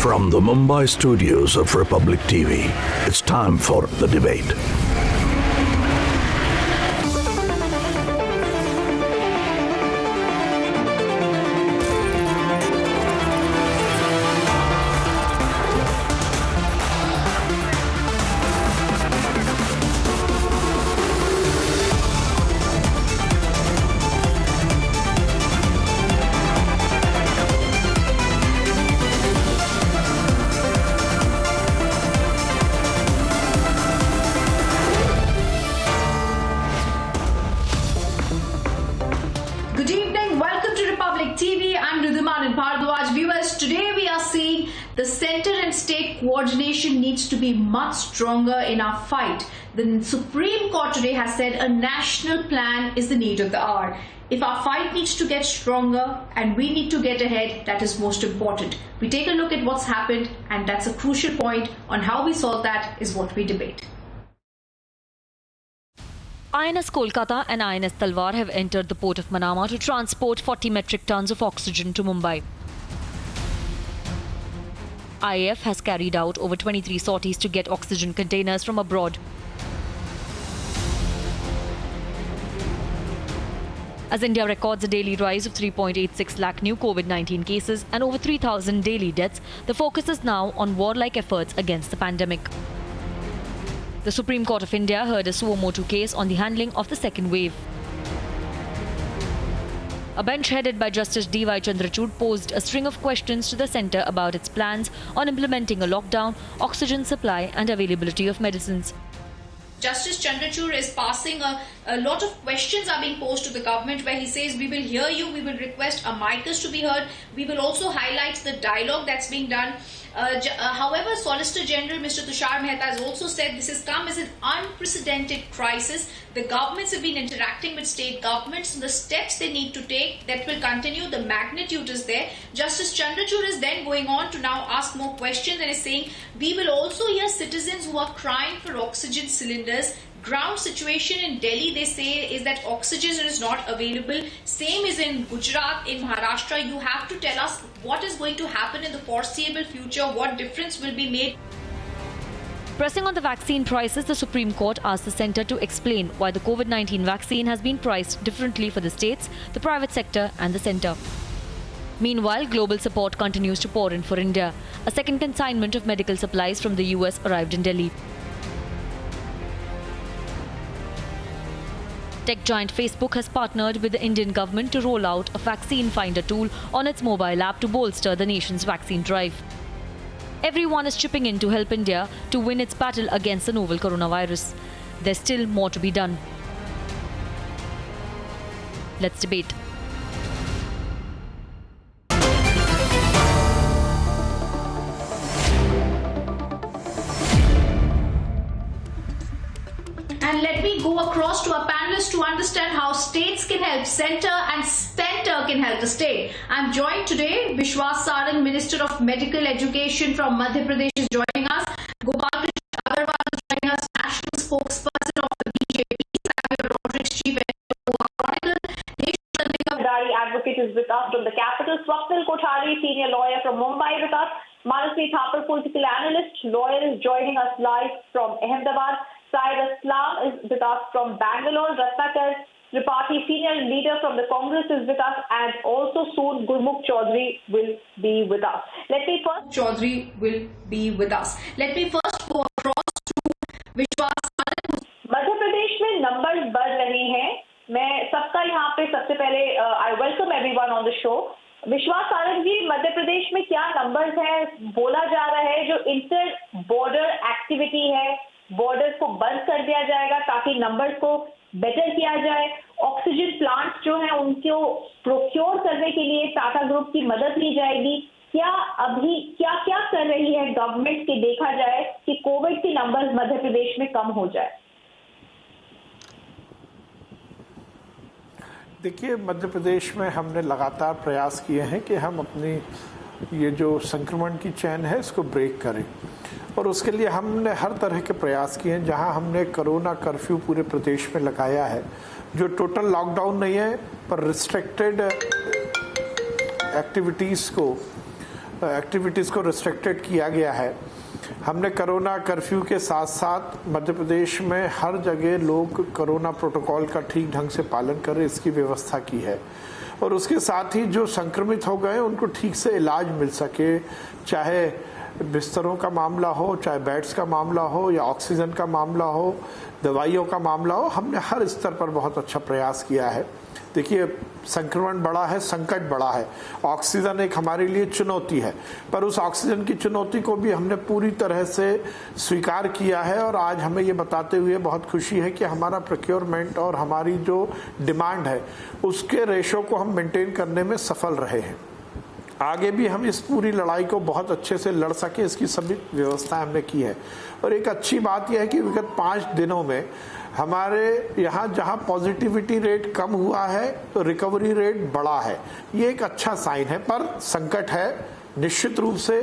From the Mumbai studios of Republic TV, it's time for The Debate. Good evening, welcome to Republic TV. I'm Ridhiman and Bhardwaj. Viewers, today we are seeing the centre and state coordination needs to be much stronger in our fight. The Supreme Court today has said a national plan is the need of the hour. If our fight needs to get stronger and we need to get ahead, that is most important. We take a look at what's happened, and that's a crucial point. On how we solve that is what we debate. INS Kolkata and INS Talwar have entered the port of Manama to transport 40 metric tons of oxygen to Mumbai. IAF has carried out over 23 sorties to get oxygen containers from abroad. As India records a daily rise of 3.86 lakh new COVID-19 cases and over 3,000 daily deaths, the focus is now on warlike efforts against the pandemic. The Supreme Court of India heard a suo motu case on the handling of the second wave. A bench headed by Justice D.Y. Chandrachud posed a string of questions to the centre about its plans on implementing a lockdown, oxygen supply and availability of medicines. Justice Chandrachud is passing a lot of questions are being posed to the government, where he says we will hear you, we will request amicus to be heard, we will also highlight the dialogue that's being done. However, Solicitor General Mr. Tushar Mehta has also said this has come as an unprecedented crisis. The governments have been interacting with state governments and the steps they need to take that will continue. The magnitude is there. Justice Chandrachud is then going on to now ask more questions and is saying we will also hear citizens who are crying for oxygen cylinders. Ground situation in Delhi, they say, is that oxygen is not available. Same is in Gujarat, in Maharashtra. You have to tell us what is going to happen in the foreseeable future, what difference will be made. Pressing on the vaccine prices, the Supreme Court asked the centre to explain why the COVID-19 vaccine has been priced differently for the states, the private sector and the centre. Meanwhile, global support continues to pour in for India. A second consignment of medical supplies from the US arrived in Delhi. Tech giant Facebook has partnered with the Indian government to roll out a vaccine finder tool on its mobile app to bolster the nation's vaccine drive. Everyone is chipping in to help India to win its battle against the novel coronavirus. There's still more to be done. Let's debate. And let me go across to our panelists to understand how states can help centre and centre can help the state. I'm joined today, Vishwas Sarang, Minister of Medical Education from Madhya Pradesh is joining us. Gopal Krishna Agarwal is joining us, National Spokesperson of the BJP, Samuel Rodriguez, Chief Editor of Chronicle. Dari Advocate is with us from the capital. Swapnil Kothari, Senior Lawyer from Mumbai with us. Manasvi Thapar, Political Analyst, Lawyer is joining us live from Ahmedabad. Syed Aslam is with us from Bangalore. Ratnakar Tripathi, Senior Leader from the Congress, is with us, and also soon Gurmukh Chaudhary will be with us. Let me first go across to Vishwas Sarang. Madhya Pradesh में numbers बढ़ रहे हैं. मैं सबका यहाँ पे सबसे पहले I welcome everyone on the show. विश्वास सारंग जी, मध्य प्रदेश में क्या नंबर्स हैं? बोला जा रहा है जो इंटर बॉर्डर एक्टिविटी है, बॉर्डर्स को बंद कर दिया जाएगा ताकि नंबर्स को बेटर किया जाए. ऑक्सीजन प्लांट्स जो हैं उनको प्रोक्योर करने के लिए टाटा ग्रुप की मदद ली जाएगी. क्या अभी क्या क्या कर रही है गवर्नमेंट कि देखा जाए कि कोविड के नंबर्स मध्य प्रदेश में कम हो जाए? देखिए, मध्य प्रदेश में हमने लगातार प्रयास किए हैं कि हम अपनी ये जो संक्रमण की चेन है इसको ब्रेक करें, और उसके लिए हमने हर तरह के प्रयास किए हैं. जहां हमने कोरोना कर्फ्यू पूरे प्रदेश में लगाया है, जो टोटल लॉकडाउन नहीं है पर रिस्ट्रिक्टेड एक्टिविटीज़ को एक्टिविटीज़ को रिस्ट्रिक्टेड किया गया है। हमने कोरोना कर्फ्यू के साथ साथ मध्य प्रदेश में हर जगह लोग कोरोना प्रोटोकॉल का ठीक ढंग से पालन करें, इसकी व्यवस्था की है। और उसके साथ ही जो संक्रमित हो गए उनको ठीक से इलाज मिल सके, चाहे बिस्तरों का मामला हो, चाहे बेड्स का मामला हो, या ऑक्सीजन का मामला हो, दवाइयों का मामला हो, हमने हर स्तर पर बहुत अच्छा प्रयास किया है। देखिए, संक्रमण बड़ा है, संकट बड़ा है, ऑक्सीजन एक हमारे लिए चुनौती है, पर उस ऑक्सीजन की चुनौती को भी हमने पूरी तरह से स्वीकार किया है। और आज हमें ये बताते हुए बहुत खुशी है कि हमारा प्रोक्योरमेंट और हमारी जो डिमांड है उसके रेशो को हम मेंटेन करने में सफल रहे हैं। आगे भी हम इस पूरी लड़ाई को बहुत अच्छे से लड़ सके, इसकी सभी व्यवस्थाएं हमने की है। और एक अच्छी बात यह है कि विगत 5 दिनों में हमारे यहाँ जहाँ पॉजिटिविटी रेट कम हुआ है तो रिकवरी रेट बढ़ा है। ये एक अच्छा साइन है, पर संकट है, निश्चित रूप से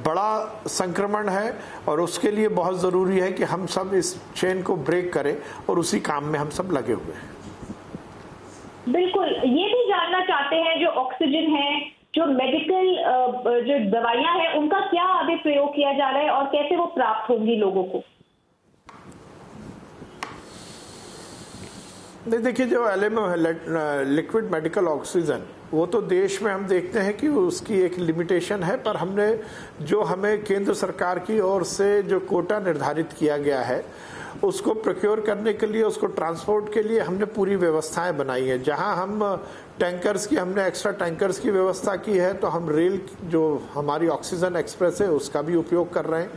बड़ा संक्रमण है और उसके लिए बहुत ज़रूरी है कि हम सब इस चेन को ब्रेक करें और उसी काम में हम सब लगे हुए हैं। बिल्कुल, ये भी जानना चाहते हैं जो ऑक्सीजन है, जो मेडिकल जो दवाइयां हैं, उनका क्या अभी प्रयोग किया जा रहा है और कैसे वो प्राप्त होंगी लोगों को? देखिए, जो LMO है, लिक्विड मेडिकल ऑक्सीजन, वो तो देश में हम देखते हैं कि उसकी एक लिमिटेशन है, पर हमने जो हमें केंद्र सरकार की ओर से जो कोटा निर्धारित किया गया है उसको प्रोक्योर करने के लिए, उसको ट्रांसपोर्ट के लिए हमने पूरी व्यवस्थाएं बनाई है। जहां हम टैंकर्स की, हमने एक्स्ट्रा टैंकर्स की व्यवस्था की है, तो हम रेल जो हमारी ऑक्सीजन एक्सप्रेस है उसका भी उपयोग कर रहे हैं।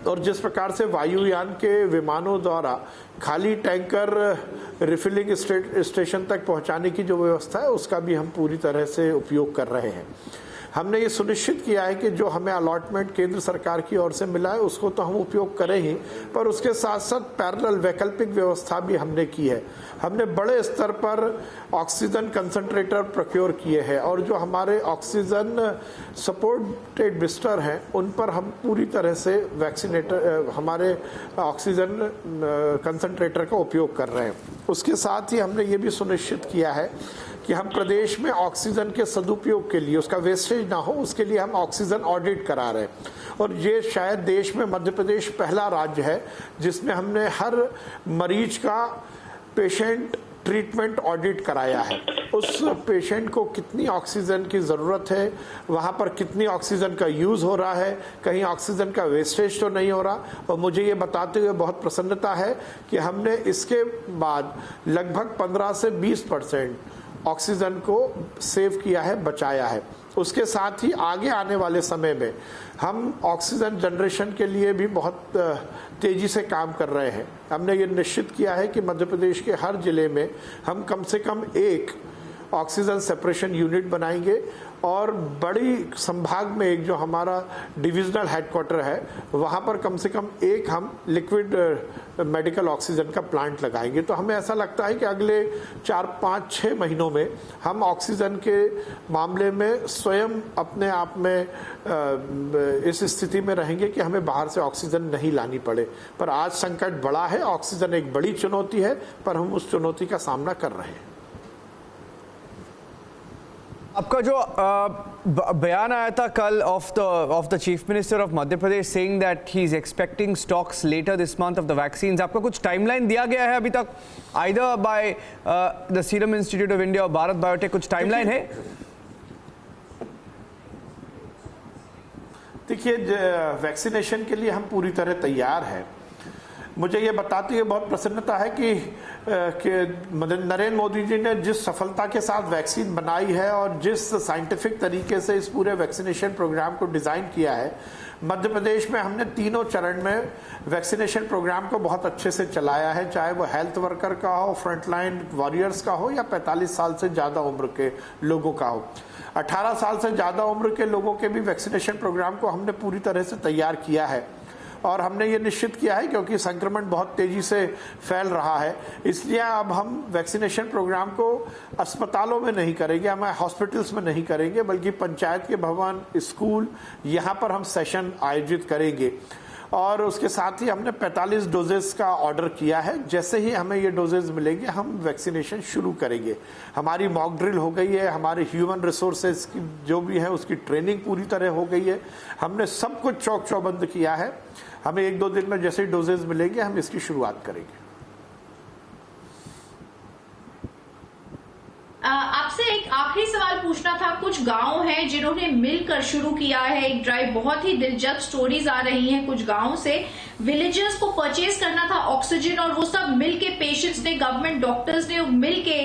और जिस प्रकार से वायुयान के विमानों द्वारा खाली टैंकर रिफिलिंग स्टेशन तक पहुंचाने की जो व्यवस्था है उसका भी हम पूरी तरह से उपयोग कर रहे हैं। हमने ये सुनिश्चित किया है कि जो हमें अलॉटमेंट केंद्र सरकार की ओर से मिला है उसको तो हम उपयोग करें ही, पर उसके साथ साथ पैरेलल वैकल्पिक व्यवस्था भी हमने की है। हमने बड़े स्तर पर ऑक्सीजन कंसंट्रेटर प्रोक्योर किए हैं और जो हमारे ऑक्सीजन सपोर्टेड बिस्तर हैं उन पर हम पूरी तरह से वैक्सीनेटर, हमारे ऑक्सीजन कंसंट्रेटर का उपयोग कर रहे हैं। उसके साथ ही हमने ये भी सुनिश्चित किया है कि हम प्रदेश में ऑक्सीजन के सदुपयोग के लिए, उसका वेस्टेज ना हो, उसके लिए हम ऑक्सीजन ऑडिट करा रहे हैं। और ये शायद देश में मध्य प्रदेश पहला राज्य है जिसमें हमने हर मरीज का पेशेंट ट्रीटमेंट ऑडिट कराया है। उस पेशेंट को कितनी ऑक्सीजन की ज़रूरत है, वहाँ पर कितनी ऑक्सीजन का यूज़ हो रहा है, कहीं ऑक्सीजन का वेस्टेज तो नहीं हो रहा। और मुझे ये बताते हुए बहुत प्रसन्नता है कि हमने इसके बाद लगभग 15 से 20% ऑक्सीजन को सेव किया है, बचाया है। उसके साथ ही आगे आने वाले समय में हम ऑक्सीजन जनरेशन के लिए भी बहुत तेज़ी से काम कर रहे हैं। हमने ये निश्चित किया है कि मध्य प्रदेश के हर जिले में हम कम से कम एक ऑक्सीजन सेपरेशन यूनिट बनाएंगे और बड़ी संभाग में एक जो हमारा डिविजनल हेडक्वार्टर है वहाँ पर कम से कम एक हम लिक्विड मेडिकल ऑक्सीजन का प्लांट लगाएंगे। तो हमें ऐसा लगता है कि अगले 4, 5, 6 महीनों में हम ऑक्सीजन के मामले में स्वयं अपने आप में इस स्थिति में रहेंगे कि हमें बाहर से ऑक्सीजन नहीं लानी पड़े। पर आज संकट बड़ा है, ऑक्सीजन एक बड़ी चुनौती है, पर हम उस चुनौती का सामना कर रहे हैं। आपका जो बयान आया था कल of the chief minister of Madhya Pradesh saying that he is expecting stocks later this month of the vaccines, आपका कुछ टाइमलाइन दिया गया है अभी तक either by the Serum Institute of India और भारत बायोटेक? कुछ टाइमलाइन है? देखिए, वैक्सीनेशन के लिए हम पूरी तरह तैयार हैं। मुझे ये बताते हुए बहुत प्रसन्नता है कि नरेंद्र मोदी जी ने जिस सफलता के साथ वैक्सीन बनाई है और जिस साइंटिफिक तरीके से इस पूरे वैक्सीनेशन प्रोग्राम को डिज़ाइन किया है, मध्य प्रदेश में हमने तीनों चरण में वैक्सीनेशन प्रोग्राम को बहुत अच्छे से चलाया है, चाहे वो हेल्थ वर्कर का हो, फ्रंटलाइन वॉरियर्स का हो, या 45 साल से ज़्यादा उम्र के लोगों का हो। 18 साल से ज़्यादा उम्र के लोगों के भी वैक्सीनेशन प्रोग्राम को हमने पूरी तरह से तैयार किया है। और हमने ये निश्चित किया है क्योंकि संक्रमण बहुत तेजी से फैल रहा है, इसलिए अब हम वैक्सीनेशन प्रोग्राम को अस्पतालों में नहीं करेंगे, हम हॉस्पिटल्स में नहीं करेंगे, बल्कि पंचायत के भवन, स्कूल, यहाँ पर हम सेशन आयोजित करेंगे। और उसके साथ ही हमने 45 डोजेस का ऑर्डर किया है। जैसे ही हमें ये डोजेस मिलेंगे हम वैक्सीनेशन शुरू करेंगे। हमारी मॉक ड्रिल हो गई है, हमारे ह्यूमन रिसोर्सेज की जो भी है उसकी ट्रेनिंग पूरी तरह हो गई है। हमने सब कुछ चौक चौबंद किया है। हमें 1-2 दिन में जैसे ही डोजेस मिलेंगे हम इसकी शुरुआत करेंगे। आपसे एक आखिरी सवाल पूछना था। कुछ गांव हैं जिन्होंने मिलकर शुरू किया है एक ड्राइव, बहुत ही दिलचस्प स्टोरीज आ रही हैं कुछ गांवों से। विलेजर्स को परचेज करना था ऑक्सीजन और वो सब मिल के, पेशेंट्स ने, गवर्नमेंट डॉक्टर्स ने मिल के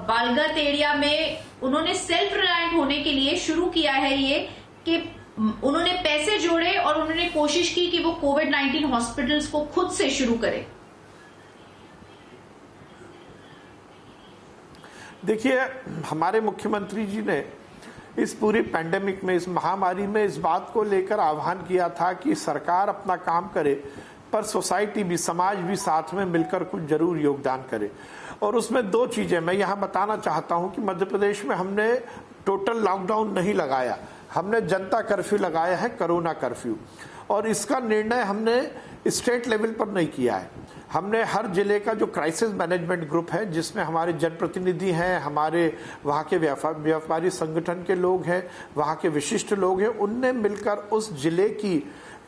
बालगत एरिया में उन्होंने सेल्फ रिलायंट होने के लिए शुरू किया है ये, कि उन्होंने पैसे जोड़े और उन्होंने कोशिश की कि वो कोविड-19 हॉस्पिटल्स को खुद से शुरू करें। देखिए, हमारे मुख्यमंत्री जी ने इस पूरी पैंडेमिक में, इस महामारी में इस बात को लेकर आह्वान किया था कि सरकार अपना काम करे पर सोसाइटी भी, समाज भी साथ में मिलकर कुछ जरूर योगदान करे। और उसमें 2 चीजें मैं यहाँ बताना चाहता हूँ कि मध्य प्रदेश में हमने टोटल लॉकडाउन नहीं लगाया, हमने जनता कर्फ्यू लगाया है, कोरोना कर्फ्यू। और इसका निर्णय हमने स्टेट लेवल पर नहीं किया है। हमने हर जिले का जो क्राइसिस मैनेजमेंट ग्रुप है, जिसमें हमारे जनप्रतिनिधि हैं, हमारे वहाँ के व्यापारी संगठन के लोग हैं, वहाँ के विशिष्ट लोग हैं, उनने मिलकर उस जिले की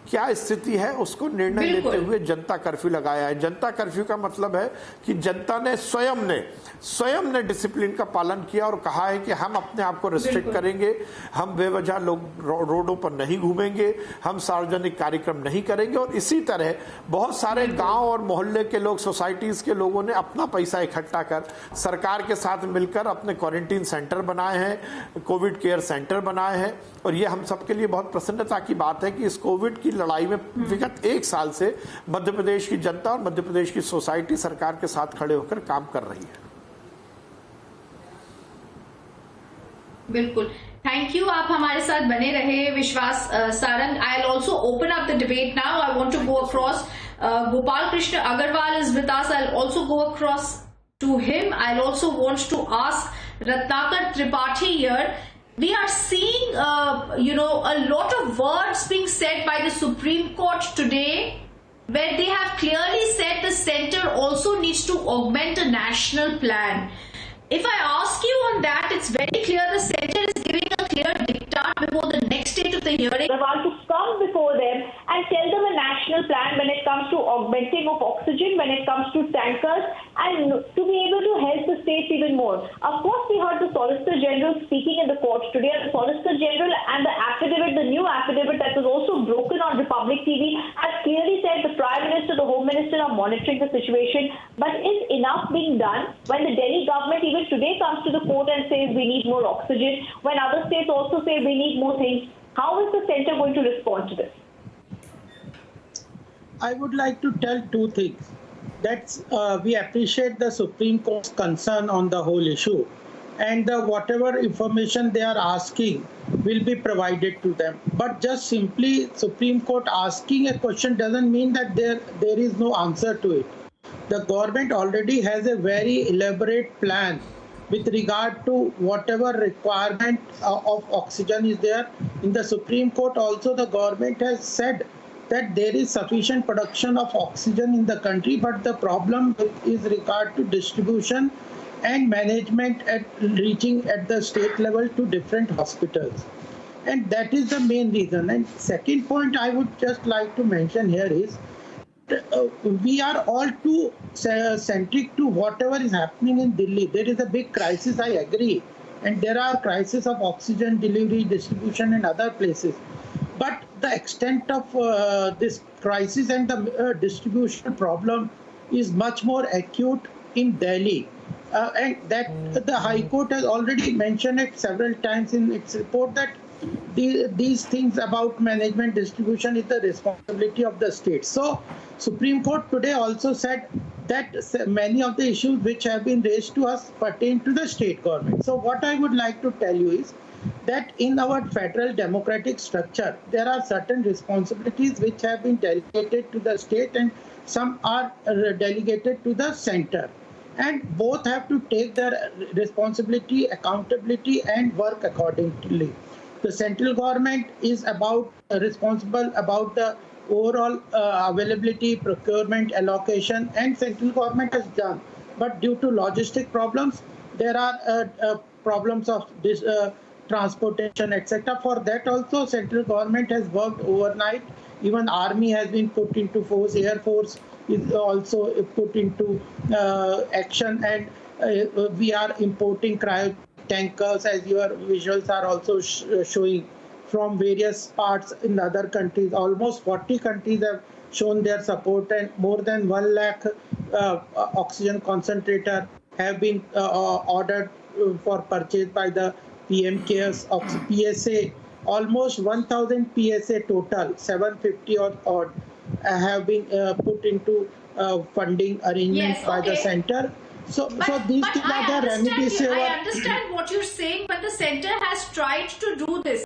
क्या स्थिति है उसको निर्णय लेते हुए जनता कर्फ्यू लगाया है। जनता कर्फ्यू का मतलब है कि जनता ने स्वयं ने डिसिप्लिन का पालन किया और कहा है कि हम अपने आप को रिस्ट्रिक्ट करेंगे, हम बेवजह लोग रोडों पर नहीं घूमेंगे, हम सार्वजनिक कार्यक्रम नहीं करेंगे। और इसी तरह बहुत सारे गांव और मोहल्ले के लोग, सोसाइटीज के लोगों ने अपना पैसा इकट्ठा कर सरकार के साथ मिलकर अपने क्वारंटीन सेंटर बनाए हैं, कोविड केयर सेंटर बनाए हैं। और ये हम सबके लिए बहुत प्रसन्नता की बात है कि इस कोविड की लड़ाई में विगत 1 साल से मध्य प्रदेश की जनता और मध्य प्रदेश की सोसाइटी सरकार के साथ खड़े होकर काम कर रही है। बिल्कुल, थैंक यू, आप हमारे साथ बने रहे Vishwas Sarang. I will also open up the debate now. I want to go across. Gopal Krishna Agarwal is with us. I will also go across to him. I'll also want to ask Ratnakar Tripathi here. We are seeing, a lot of words being said by the Supreme Court today, where they have clearly said the center also needs to augment a national plan. If I ask you on that, it's very clear the center is giving a clear diktat before the next date of the hearing. I want to come before them and tell them a national plan when it comes to augmenting of oxygen, when it comes to tankers, and to be able to help the states even more. Of course, we heard the Solicitor General speaking in the court today. The Solicitor General and the affidavit, the new affidavit that was also broken on Republic TV, has clearly said the Prime Minister, the Home Minister are monitoring the situation. But is enough being done when the Delhi government even today comes to the court and says we need more oxygen, when other states also say we need more things? How is the centre going to respond to this? I would like to tell 2 things. That we appreciate the Supreme Court's concern on the whole issue, and whatever information they are asking will be provided to them. But just simply Supreme Court asking a question doesn't mean that there is no answer to it. The government already has a very elaborate plan with regard to whatever requirement of oxygen is there. In the Supreme Court also, the government has said that there is sufficient production of oxygen in the country, but the problem is regard to distribution and management at reaching at the state level to different hospitals. And that is the main reason. And second point I would just like to mention here is we are all too centric to whatever is happening in Delhi. There is a big crisis, I agree. And there are crises of oxygen delivery, distribution and other places. But the extent of this crisis and the distribution problem is much more acute in Delhi. And that the High Court has already mentioned it several times in its report that these things about management distribution is the responsibility of the state. So Supreme Court today also said that many of the issues which have been raised to us pertain to the state government. So what I would like to tell you is that in our federal democratic structure, there are certain responsibilities which have been delegated to the state and some are delegated to the center. And both have to take their responsibility, accountability and work accordingly. The central government is responsible about the overall availability, procurement, allocation, and central government has done. But due to logistic problems, there are problems of this transportation, etc. For that also, central government has worked overnight. Even army has been put into force, air force is also put into action, and we are importing cryo tankers, as your visuals are also showing, from various parts in other countries. Almost 40 countries have shown their support, and more than 1 lakh oxygen concentrator have been ordered for purchase by the PM Cares of PSA. Almost 1,000 PSA total, 750 or odd, have been put into funding arrangements Yes, by the okay. center. So these things are the remedies. I understand what you're saying, but the center has tried to do this.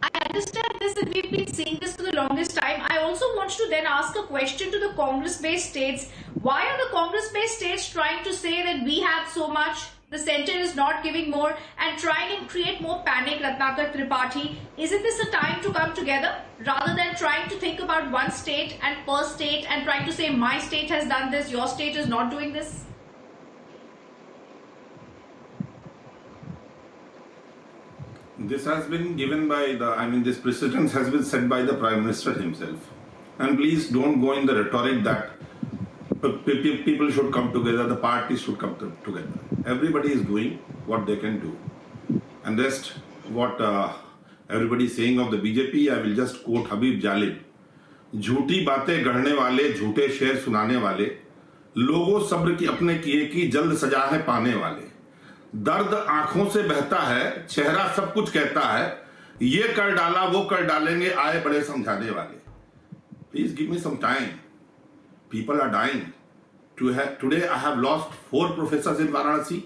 I understand this, and we've been seeing this for the longest time. I also want to then ask a question to the Congress-based states. Why are the Congress-based states trying to say that we have so much, the center is not giving more, and trying and create more panic, Ratnakar Tripathi? Isn't this a time to come together rather than trying to think about one state and per state and trying to say my state has done this, your state is not doing this? This has been given by this precedence has been set by the Prime Minister himself. And please don't go in the rhetoric that people should come together, the parties should come together. Everybody is doing what they can do. And rest, what everybody is saying of the BJP, I will just quote Habib Jalib. झूठी बातें गढ़ने वाले, झूठे शेर सुनाने वाले, लोगों सब्र की अपने किए की जल्द सजा है पाने वाले. दर्द आंखों से बहता है, चेहरा सब कुछ कहता है, ये कर डाला वो कर डालेंगे, आए बड़े समझाने वाले. Please give me some time. People are dying. Today I have lost 4 professors in Varanasi,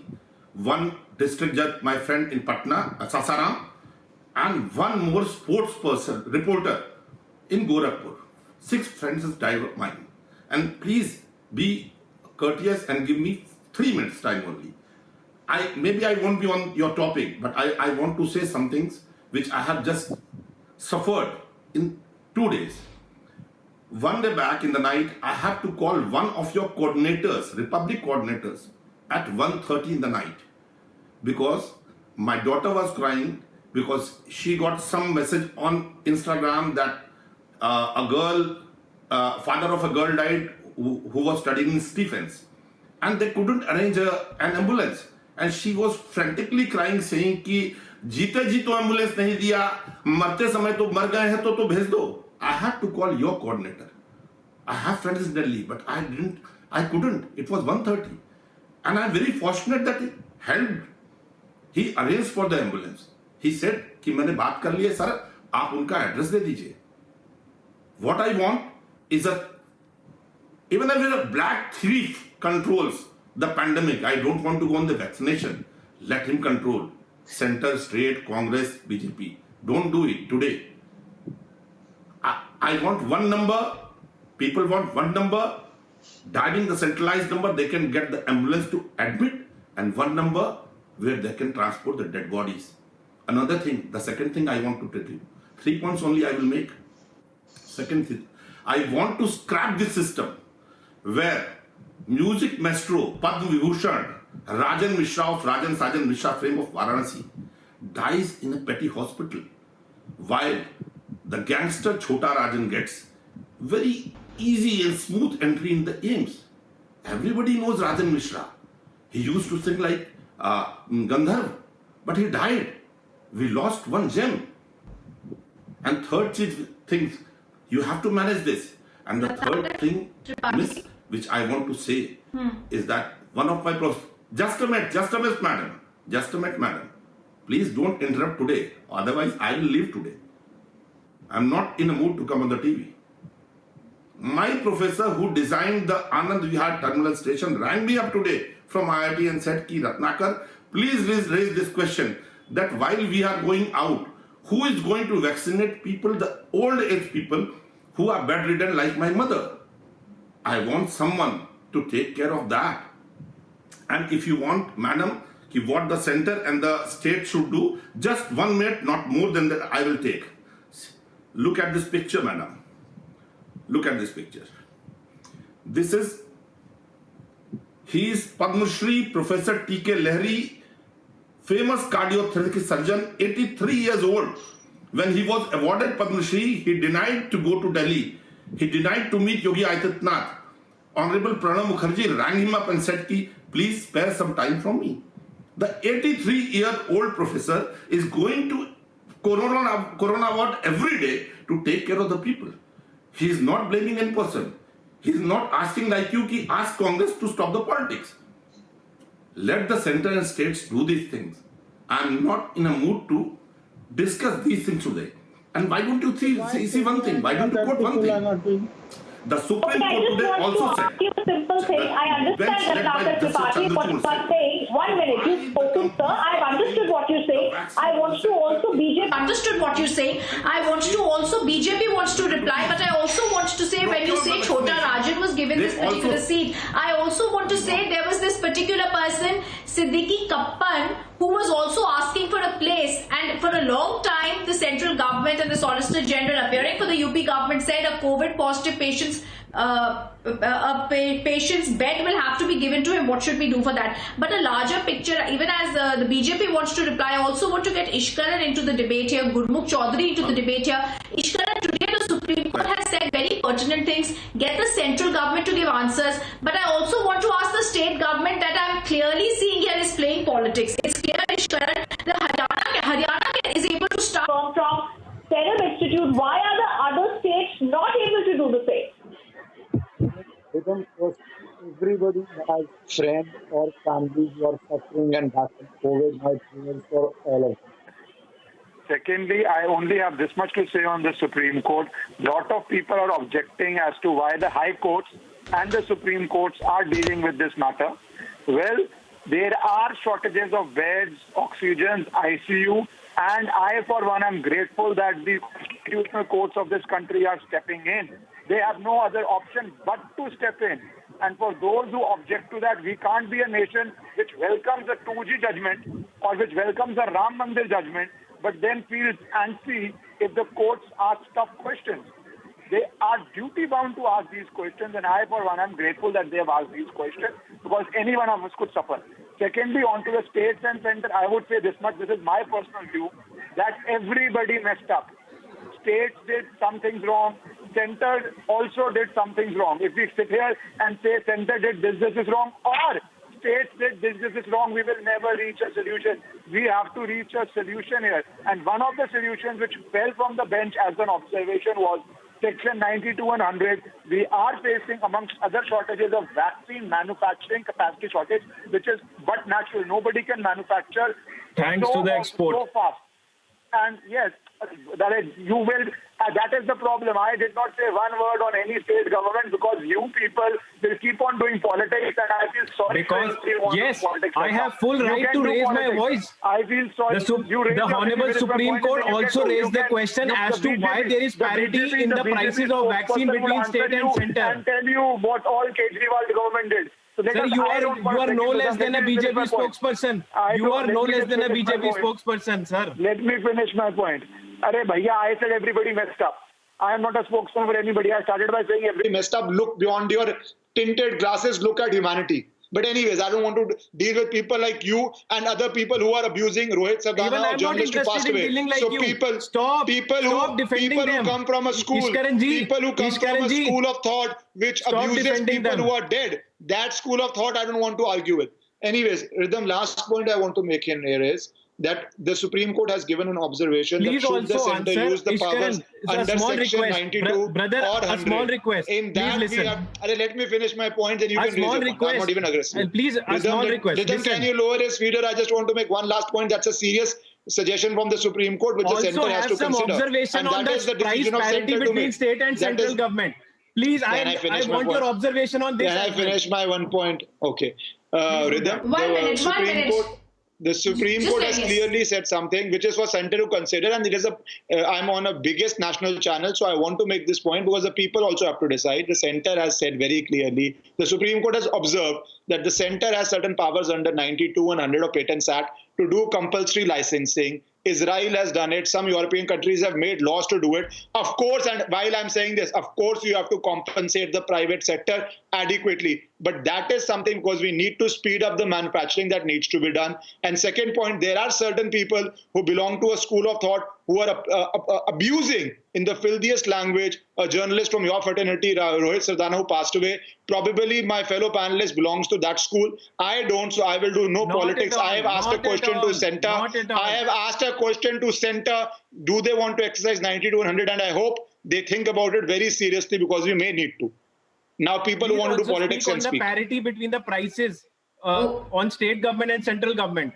1 district judge, my friend in Patna, Sasaram, and 1 more sports person, reporter in Gorakhpur. 6 friends have died of mine. And please be courteous and give me 3 minutes time only. Maybe I won't be on your topic, but I want to say some things which I have just suffered in 2 days. One day back in the night, I have to call one of your coordinators, Republic coordinators, at 1:30 in the night, because my daughter was crying because she got some message on Instagram that father of a girl died who was studying in Stephens, and they couldn't arrange an ambulance. And she was frantically crying, saying कि जीते जी तो ambulance नहीं दिया, मरते समय तो मर गए हैं तो भेज दो. I had to call your coordinator. I have friends in Delhi, but I couldn't. It was 1:30. And I'm very fortunate that he helped. He arranged for the ambulance. He said कि मैंने बात कर ली है सर, आप उनका address दे दीजिए. What I want is even if a black thief controls the pandemic, I don't want to go on the vaccination. Let him control. Center, state, Congress, BJP. Don't do it today. I want one number. People want one number. Dialing the centralized number, they can get the ambulance to admit, and one number where they can transport the dead bodies. Another thing, the second thing I want to tell you. 3 points only I will make. Second thing, I want to scrap this system where music maestro Padma Vibhushan Rajan Mishra of Rajan Sajan Mishra fame of Varanasi dies in a petty hospital, while the gangster Chhota Rajan gets very easy and smooth entry in the AIIMS. Everybody knows Rajan Mishra. He used to sing like Gandharv, but he died. We lost one gem. And third thing, you have to manage this. And the third thing, miss, which I want to say is that one of my just a minute, madam. Please don't interrupt today, otherwise I will leave today. I'm not in a mood to come on the TV. My professor who designed the Anand Vihar terminal station rang me up today from IIT and said, Ki Ratnakar, please raise this question that while we are going out, who is going to vaccinate people, the old age people who are bedridden like my mother? I want someone to take care of that. And if you want, madam, what the center and the state should do. Just 1 minute, not more than that, I will take. Look at this picture, madam. Look at this picture. He is Padma Shri Professor T.K. Lahiri, famous cardiothoracic surgeon, 83 years old. When he was awarded Padma Shri, he denied to go to Delhi. He denied to meet Yogi Adityanath. Honorable Pranab Mukherjee rang him up and said, please spare some time from me. The 83-year-old professor is going to Corona ward every day to take care of the people. He is not blaming any person. He is not asking like you, ask Congress to stop the politics. Let the center and states do these things. I am not in a mood to discuss these things today. And why don't you see one thing? Why don't you quote one thing? The Supreme Court today also said. I just want to ask you a simple thing. I understand that Dr. Tripathi, what you are saying. 1 minute, you've spoken, sir. I have understood what you say. I want to also BJP. Understood what you say. I want to also BJP wants to reply, but I also want to say when you say Chota Rajan was given this particular seat, I also want to say there was this particular person, Siddiqui Kappan, who was also asking for a place, and for a long time the central government and the Solicitor General appearing for the UP government said a COVID positive patient's patient's bed will have to be given to him. What should we do for that? But a larger picture, even as the BJP wants to reply, I also want to get Ishkaran into the debate here, Gurmukh Chaudhary into the debate here. Ishkaran, today the Supreme Court has said very pertinent things. Get the central government to give answers. But I also want to ask the state government that I'm clearly seeing here is playing politics. It's clear, Ishkaran, that Haryana is able to start From Serum Institute, why are the other states not able to do the same? Everybody has friends or families who are suffering and battling COVID-19 for all of them. Secondly, I only have this much to say on the Supreme Court. A lot of people are objecting as to why the High Courts and the Supreme Courts are dealing with this matter. Well, there are shortages of beds, oxygen, ICU, and I, for one, am grateful that the constitutional courts of this country are stepping in. They have no other option but to step in. And for those who object to that, we can't be a nation which welcomes a 2G judgment or which welcomes a Ram Mandir judgment, but then feels antsy if the courts ask tough questions. They are duty-bound to ask these questions, and I, for one, am grateful that they have asked these questions, because any one of us could suffer. Secondly, on to the states and center, I would say this much, this is my personal view, that everybody messed up. States did some things wrong, center also did some things wrong. If we sit here and say center did this is wrong, or states did this is wrong, we will never reach a solution. We have to reach a solution here. And one of the solutions which fell from the bench as an observation was Section 92 and 100. We are facing, amongst other shortages, of vaccine manufacturing capacity shortage, which is but natural. Nobody can manufacture thanks to the export so fast. And yes, that is the problem. I did not say one word on any state government because you people will keep on doing politics, and I feel sorry. Because yes, I have full right to raise my voice. I feel sorry. The Honorable Supreme Court also raised the question as to why there is parity in the prices of vaccine between state and center. And tell you what all Kejriwal government did. So sir, you are no less than a BJP spokesperson. You are no less than a BJP spokesperson, sir. Let me finish my point. Arey bhaiya, I said everybody messed up. I am not a spokesman for anybody. I started by saying everybody messed up. Look beyond your tinted glasses. Look at humanity. But anyways, I don't want to deal with people like you and other people who are abusing Rohit Sardana or journalists who passed away. Like so you. people who come from a school, people who come from a school of thought which abuses people who are dead. That school of thought I don't want to argue with. Anyways, Rhythm, last point I want to make in here is that the Supreme Court has given an observation that should the center use the powers under Section 92 or 100. A small request. In that we have, let me finish my point and you can raise your point. I'm not even aggressive. And please, a small request. Rhythm, can you lower his feeder? I just want to make one last point. That's a serious suggestion from the Supreme Court which the center has to consider. Also have some observation on the price parity between state and central government. Please, I want your observation on this. Can I finish my one point? Okay. Rhythm, the Supreme Court has clearly said something which is for center to consider, and it is I'm on a biggest national channel, so I want to make this point because the people also have to decide. The center has said very clearly, the Supreme Court has observed that the center has certain powers under 92 and 100 of Patents Act to do compulsory licensing. Israel has done it. Some European countries have made laws to do it. Of course, and while I'm saying this, of course, you have to compensate the private sector adequately. But that is something because we need to speed up the manufacturing that needs to be done. And second point, there are certain people who belong to a school of thought who are abusing in the filthiest language a journalist from your fraternity, Rohit Sardana, who passed away. Probably my fellow panelist belongs to that school. I don't, so I will do no politics. I have asked a question to center. I have asked a question to center. Do they want to exercise 90 to 100? And I hope they think about it very seriously because we may need to. Now, people who want to do politics can speak. On the parity between the prices on state government and central government.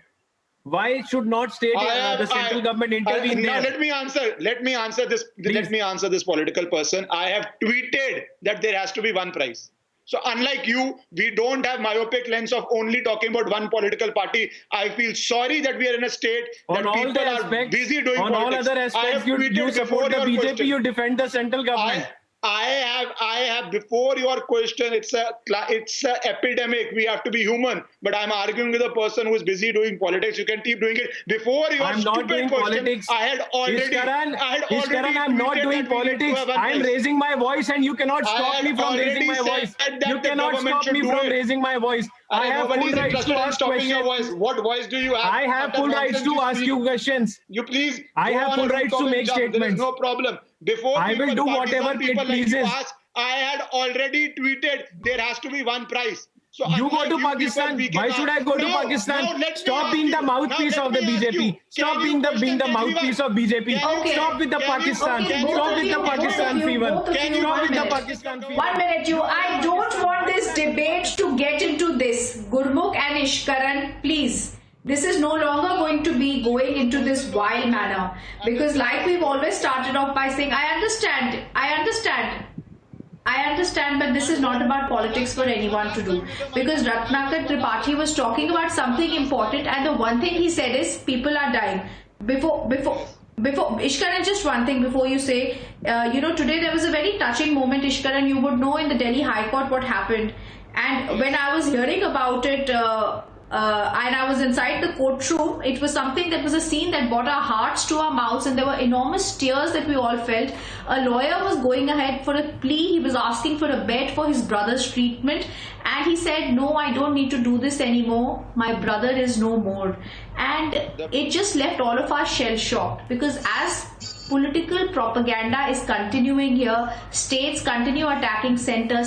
Why should not the central government intervene there? Let me answer this. Please. Let me answer this political person. I have tweeted that there has to be one price. So unlike you, we don't have myopic lens of only talking about one political party. I feel sorry that we are in a state that people are busy doing on politics. all other aspects, you support the BJP, question. You defend the central government. I have before your question, it's a epidemic. We have to be human. But I'm arguing with a person who is busy doing politics. You can keep doing it. Before your I'm not doing question, politics. I had already. Ishkaran, I'm not doing politics. I'm raising my voice, and you cannot stop me from raising my voice. You cannot stop me from raising my voice. I have full rights to ask questions. What voice do you have? I have full rights to ask you questions. You please. I have full rights to make statements. There is no problem. Before I will do whatever it pleases. I had already tweeted there has to be one price. So you go to Pakistan. Why should I go to Pakistan? Stop being the mouthpiece of the BJP. Stop being the mouthpiece of BJP. Stop with the Pakistan. Stop with the Pakistan fever. Stop with the Pakistan fever. 1 minute, I don't want this debate to get into this. Gurmukh and Ishkaran, please. This is no longer going to be going into this wild manner. Because like we've always started off by saying, I understand, but this is not about politics for anyone to do. Because Ratnakar Tripathi was talking about something important, and the one thing he said is people are dying. Before Ishkaran, just one thing before you say, today there was a very touching moment, Ishkaran. You would know in the Delhi High Court what happened. And when I was hearing about it, and I was inside the courtroom, it was something that was a scene that brought our hearts to our mouths, and there were enormous tears that we all felt. A lawyer was going ahead for a plea. He was asking for a bed for his brother's treatment, and he said, no, I don't need to do this anymore. My brother is no more. And it just left all of us shell-shocked, because as political propaganda is continuing here, states continue attacking center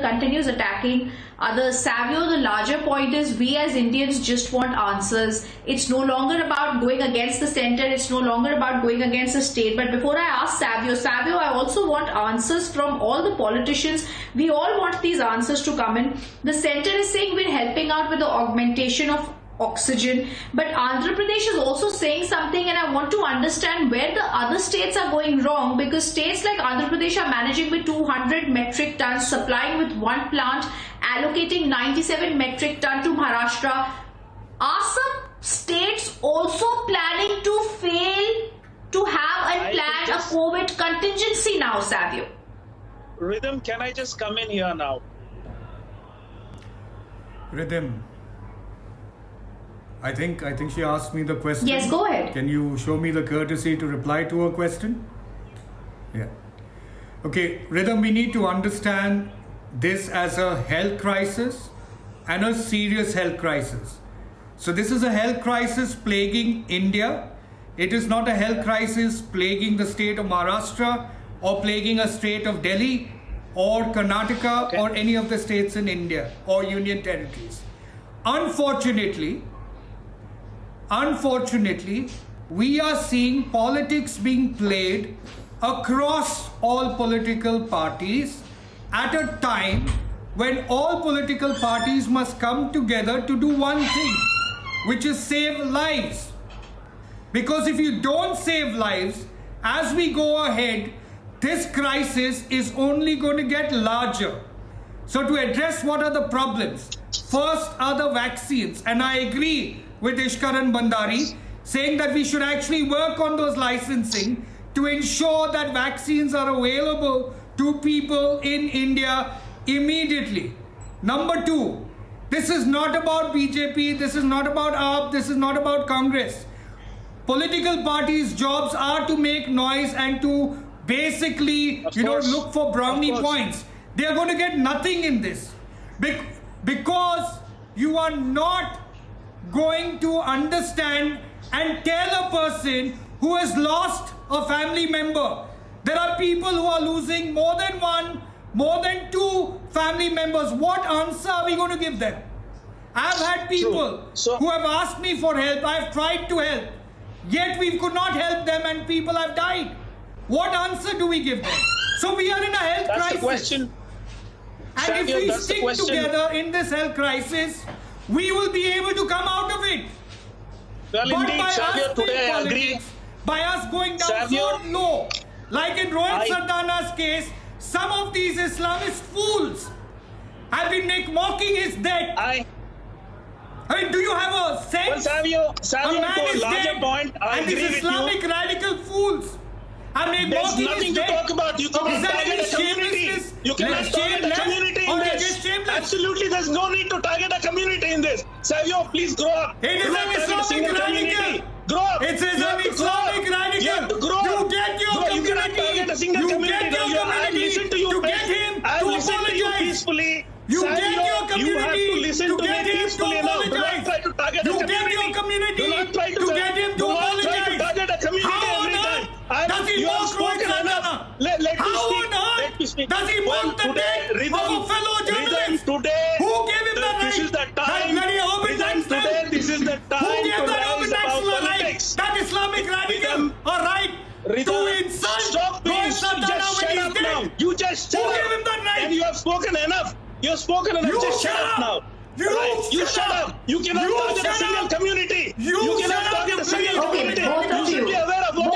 continues attacking others. Savio, the larger point is we as Indians just want answers. It's no longer about going against the center, it's no longer about going against the state. But before I ask Savio, I also want answers from all the politicians. We all want these answers to come in. The center is saying we're helping out with the augmentation of oxygen, but Andhra Pradesh is also saying something, and I want to understand where the other states are going wrong, because states like Andhra Pradesh are managing with 200 metric tons, supplying with one plant, allocating 97 metric ton to Maharashtra. Are some states also planning to fail to have and plan a COVID contingency now, Savio? Rhythm, can I just come in here now? Rhythm, I think she asked me the question. Yes, go ahead. Can you show me the courtesy to reply to her question? Yeah. Okay, Rhythm, we need to understand this as a health crisis and a serious health crisis. So this is a health crisis plaguing India. It is not a health crisis plaguing the state of Maharashtra or plaguing a state of Delhi or Karnataka or any of the states in India or union territories. Unfortunately, we are seeing politics being played across all political parties at a time when all political parties must come together to do one thing, which is save lives. Because if you don't save lives, as we go ahead, this crisis is only going to get larger. So to address what are the problems, first are the vaccines, and I agree with Ishkaran Bandari saying that we should actually work on those licensing to ensure that vaccines are available to people in India immediately. Number two, This is not about BJP, this is not about AAP, this is not about Congress. Political parties' jobs are to make noise and to basically, look for brownie points. They are going to get nothing in this. Because you are not going to understand and tell a person who has lost a family member. There are people who are losing more than one, more than two family members. What answer are we going to give them? I've had people who have asked me for help. I've tried to help. Yet we could not help them and people have died. What answer do we give them? So we are in a health crisis. That's the question. And if we stick together in this health crisis, we will be able to come out of it. Well, but indeed, by Savio, us today I agree. By us going down so low, like in Rohit Sardana's case, some of these Islamist fools have been mocking his death. I mean, do you have a sense? Well, Savio, a man to a is larger dead, point, I and agree these with Islamic you. radical fools have been There's mocking nothing his to death. talk about. You cannot target a community. You cannot target a community in this. Absolutely, there's no need to target a community in this. Savio, please grow up. It is an Islamic radical. Grow up. It is an Islamic radical. You have to grow up. You get your community. You cannot target a single community. I have listened to you. To get him I have to listened to you apologize. peacefully. You Savio, get your community you have to listen to get me him peacefully to now. Do not apologize. try to target You a get community. your community Do not try to get him to do not try apologize. to target a community How on every earth time. does he You have mock Rohit spoken enough. Sardana? Let me How speak. on earth Let me speak. does he mock the death of a fellow journalist? Today, Who gave him the right? This is the time. That bloody Obid Today, this is the time Who gave to that rise Obid about right? politics. That Islamic radical or right to insult Stop, Rohit please. Sardana Just when shut he's up dead? now. You just shut Who up. gave him that right? And you have spoken enough. You have spoken enough. You Just shut shut up up. now. You shut up. You cannot You target a shut single up. community. You cannot shut up, target a single please. community. Both You of should you, be aware of what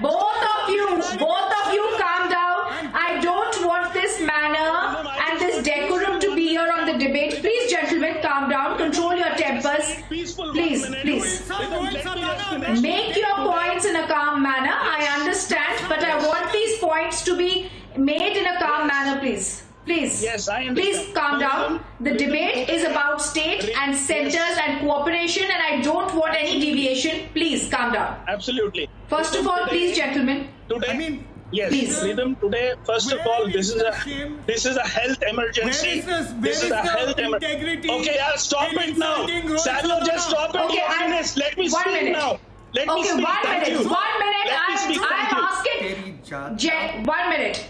both of you, calm down. I don't want this manner and this decorum to be here on the debate. Please, gentlemen, calm down. Control your tempers. Please. Make your points in a calm manner. I understand, but I want these points to be made in a calm manner, please. Please. Yes, I understand. Please calm down. The debate is about state and centers and cooperation, and I don't want any deviation. Please calm down. Absolutely. First of all, please, gentlemen. Today, yes, please. Rhythm. Today, first of all, this is a health emergency. This is a health emergency. Okay, I'll stop it now. Savio, just stop it. Okay, Let me speak now. Let me speak. Thank you. 1 minute. Let me speak. Thank you. I'm asking. 1 minute.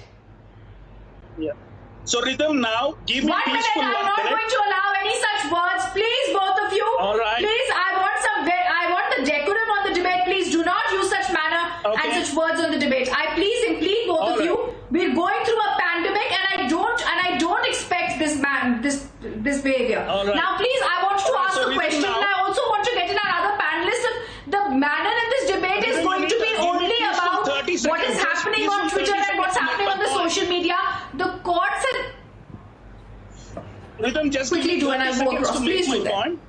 Yeah. So Rhythm, now give me 1 minute. peaceful I'm 1 not minute. going to allow any such words. Please, both of you. All right. Please, I want the decorum on the debate. Please do not use such manner and such words on the debate. I please implore both All of you. We're going through a pandemic, and I don't expect this behavior. All right. Now, please, I want to ask so a question, now- and I also want to get in another panelist. The manner in this debate is Rhythm, going you to need be to give me only peaceful about 30 what is seconds. Just happening on peaceful Twitter 30 and what's seconds to happening make on the my point. social media. The courts and Rhythm, just give quickly me do, and 30 I'll go seconds across. to make Please my do that. point.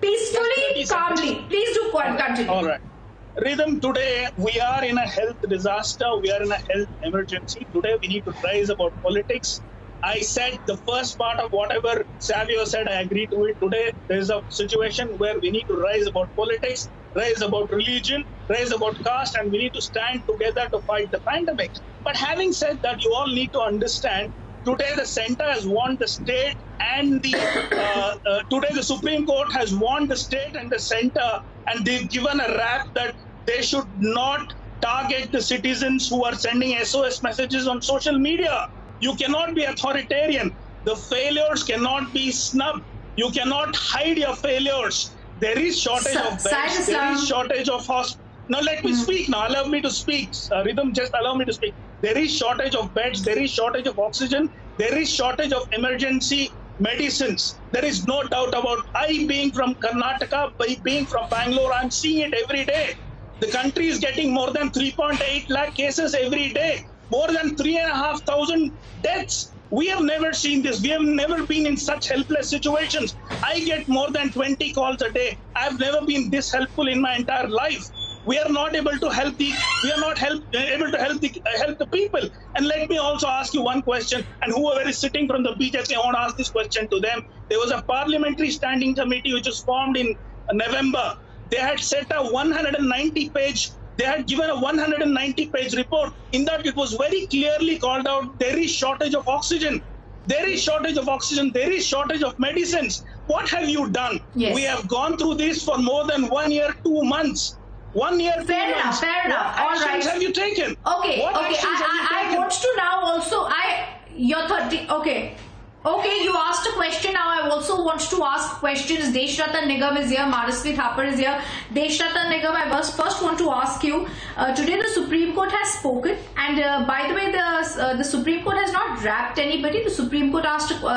Peacefully, 30 seconds. calmly. Please do continue. All right. Rhythm, today we are in a health disaster. We are in a health emergency. Today we need to rise about politics. I said the first part of whatever Savio said, I agree to it. Today there is a situation where we need to rise about politics, rise about religion, rise about caste, and we need to stand together to fight the pandemic. But having said that, you all need to understand today the center has won the state and today the Supreme Court has won the state and the center, and they've given a rap that they should not target the citizens who are sending SOS messages on social media. You cannot be authoritarian. The failures cannot be snubbed. You cannot hide your failures. There is shortage of beds. There is shortage of hospitals. Now let me speak now. Allow me to speak. Rhythm, just allow me to speak. There is shortage of beds. There is shortage of oxygen. There is shortage of emergency medicines. There is no doubt about. I being from Karnataka, by being from Bangalore, I'm seeing it every day. The country is getting more than 3.8 lakh cases every day. More than 3,500 deaths. We have never seen this. We have never been in such helpless situations. I get more than 20 calls a day. I've never been this helpful in my entire life. we are not able to help the people. And let me also ask you one question, and whoever is sitting from the BJP, I want to ask this question to them. There was a parliamentary standing committee which was formed in November. They had set a 190-page. They had given a 190-page report. In that, it was very clearly called out, there is shortage of oxygen. There is shortage of oxygen. There is shortage of medicines. What have you done? Yes. We have gone through this for more than 1 year, 2 months. 1 year, 2 months. Fair enough. What actions have you taken? Okay. I want to now also. You're 30. Okay, you asked a question. Now I also want to ask questions. Deshratan Nigam is here. Manasvi Thapar is here. Deshratan Nigam, I first want to ask you. Today the Supreme Court has spoken, and by the way, the Supreme Court has not wrapped anybody. The Supreme Court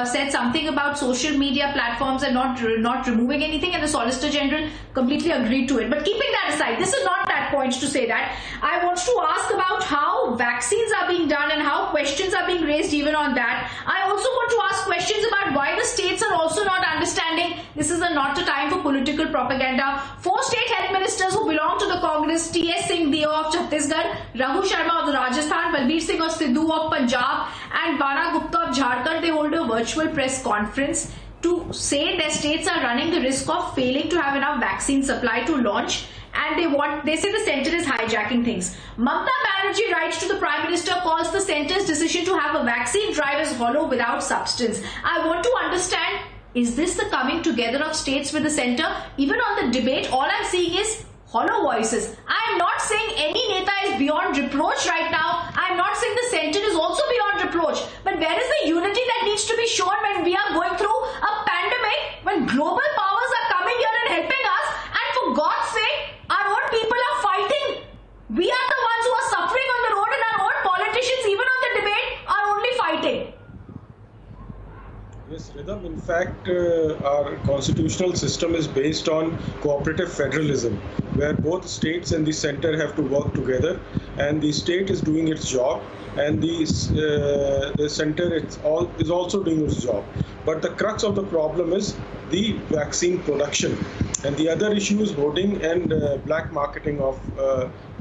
said something about social media platforms and not removing anything, and the Solicitor General completely agreed to it. But keeping that aside, this is not that point to say that. I want to ask about how vaccines are being done and how questions are being raised even on that. I also want to ask questions about why the states are also not understanding this is not a time for political propaganda. 4 state health ministers who belong to the Congress, T.S. Singh Deo of Chhattisgarh, Raghu Sharma of Rajasthan, Balbir Singh of Sidhu of Punjab, and Bana Gupta of Jharkhand, they hold a virtual press conference to say their states are running the risk of failing to have enough vaccine supply to launch, and they say the centre is hijacking things. Mamata Banerjee writes to the Prime Minister, calls the centre's decision to have a vaccine drive as hollow without substance. I want to understand, is this the coming together of states with the centre? Even on the debate, all I'm seeing is hollow voices. I am not saying any neta is beyond reproach right now. I am not saying the centre is also beyond reproach. But where is the unity that needs to be shown when we are going through a pandemic, when global powers are coming here and helping us, and for God's sake, our own people are fighting. We are the ones who are suffering on the road, and our own politicians, even on the debate, are only fighting. Yes, Rhythm. In fact, our constitutional system is based on cooperative federalism, where both states and the center have to work together, and the state is doing its job, and the center is also doing its job. But the crux of the problem is the vaccine production, and the other issue is hoarding and black marketing of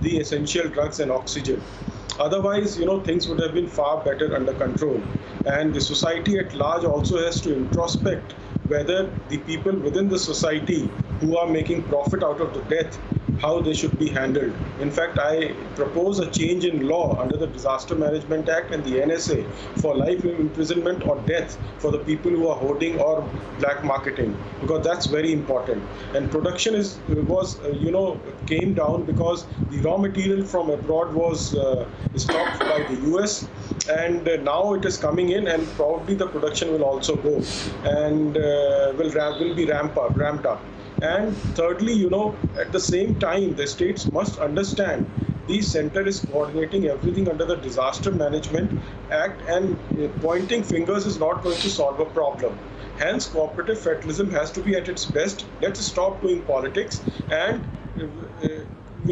the essential drugs and oxygen. Otherwise, things would have been far better under control. And the society at large also has to introspect whether the people within the society who are making profit out of the death, how they should be handled. In fact, I propose a change in law under the Disaster Management Act and the NSA for life imprisonment or death for the people who are hoarding or black marketing, because that's very important. And production came down because the raw material from abroad was stopped by the US, and now it is coming in, and probably the production will also go and will be ramped up. And thirdly, at the same time, the states must understand the center is coordinating everything under the Disaster Management Act, and pointing fingers is not going to solve a problem. Hence, cooperative federalism has to be at its best. Let's stop doing politics, and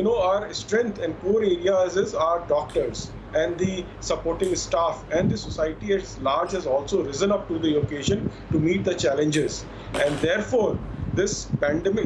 our strength and core areas is our doctors and the supporting staff, and the society at large has also risen up to the occasion to meet the challenges. And therefore, this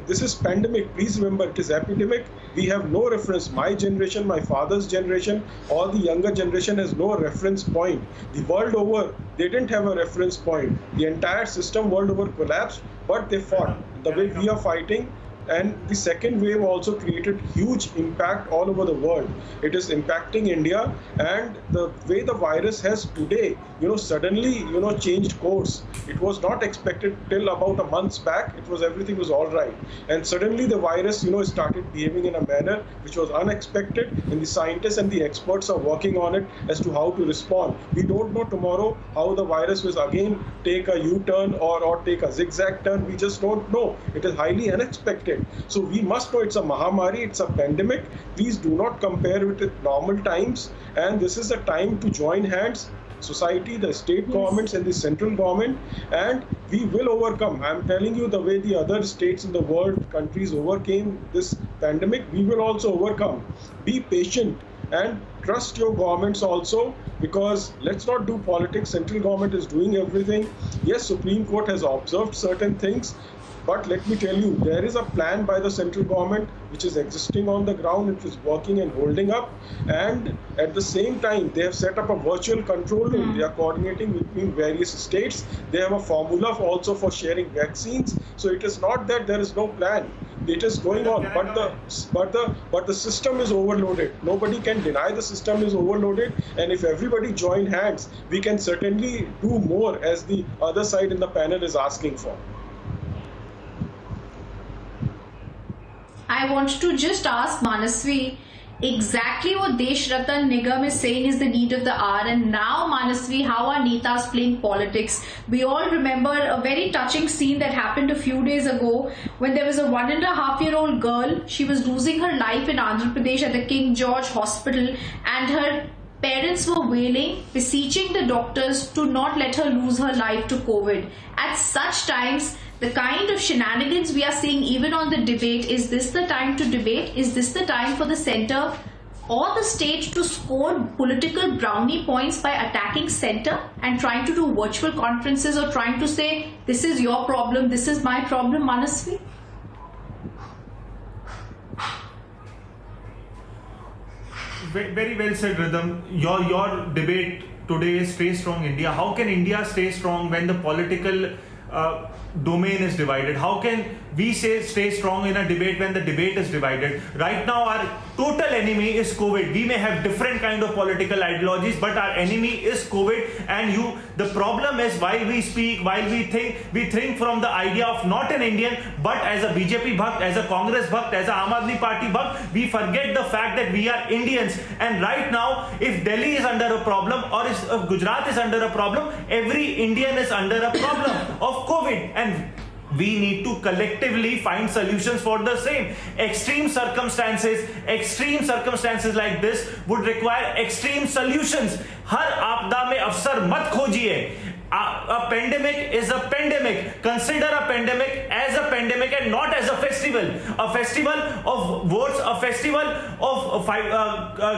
is pandemic. Please remember, it is epidemic. We have no reference. My generation, my father's generation, or the younger generation has no reference point. The world over, they didn't have a reference point. The entire system world over collapsed, but they fought the way we are fighting. And the second wave also created huge impact all over the world. It is impacting India, and the way the virus has today, suddenly, changed course. It was not expected till about a month back. Everything was all right. And suddenly the virus, started behaving in a manner which was unexpected, and the scientists and the experts are working on it as to how to respond. We don't know tomorrow how the virus will again take a U-turn or take a zigzag turn. We just don't know. It is highly unexpected. So we must know it's a Mahamari, it's a pandemic. Please do not compare it with normal times. And this is a time to join hands, society, the state governments and the central government, and we will overcome. I'm telling you, the way the other states in the world, countries overcame this pandemic, we will also overcome. Be patient and trust your governments also, because let's not do politics. Central government is doing everything. Yes, Supreme Court has observed certain things. But let me tell you, there is a plan by the central government which is existing on the ground, it is working and holding up. And at the same time, they have set up a virtual control room. They are coordinating between various states. They have a formula also for sharing vaccines. So it is not that there is no plan. It is going on, but the system is overloaded. Nobody can deny the system is overloaded, and if everybody join hands, we can certainly do more, as the other side in the panel is asking for. I want to just ask Manasvi, exactly what Desh Ratan Nigam is saying is the need of the hour, and now Manasvi, how are netas playing politics? We all remember a very touching scene that happened a few days ago when there was a 1.5-year-old girl. She was losing her life in Andhra Pradesh at the King George Hospital, and her parents were wailing, beseeching the doctors to not let her lose her life to COVID. At such times, the kind of shenanigans we are seeing even on the debate, is this the time to debate? Is this the time for the centre or the state to score political brownie points by attacking centre and trying to do virtual conferences or trying to say, this is your problem, this is my problem, Manasvi? Very well said, Rhythm. Your debate today is Stay Strong India. How can India stay strong when the political domain is divided? How can we stay strong in a debate when the debate is divided? Right now, our total enemy is COVID. We may have different kind of political ideologies, but our enemy is COVID. And the problem is, while we speak, while we think from the idea of not an Indian, but as a BJP Bhakt, as a Congress Bhakt, as a Aam Aadmi Party Bhakt, we forget the fact that we are Indians. And right now, if Delhi is under a problem, or if Gujarat is under a problem, every Indian is under a problem of COVID. And we need to collectively find solutions for the same. Extreme circumstances like this would require extreme solutions. हर आपदा में अवसर मत खोजिए. A pandemic is a pandemic. Consider a pandemic as a pandemic and not as a festival. A festival of votes, a festival of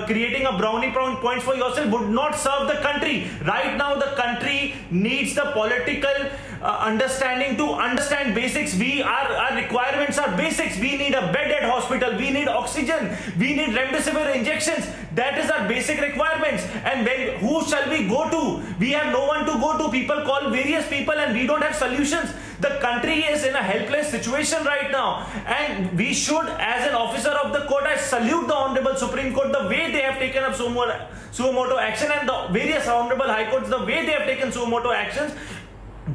creating a brownie points for yourself would not serve the country. Right now, the country needs the political understanding to understand basics. Our requirements are basics. We need a bed at hospital. We need oxygen. We need remdesivir injections. That is our basic requirements. And who shall we go to? We have no one to go to. People call various people and we don't have solutions. The country is in a helpless situation right now. And we should, as an officer of the court, I salute the Honorable Supreme Court, the way they have taken up suo motu action, and the various Honorable High Courts, the way they have taken suo motu actions.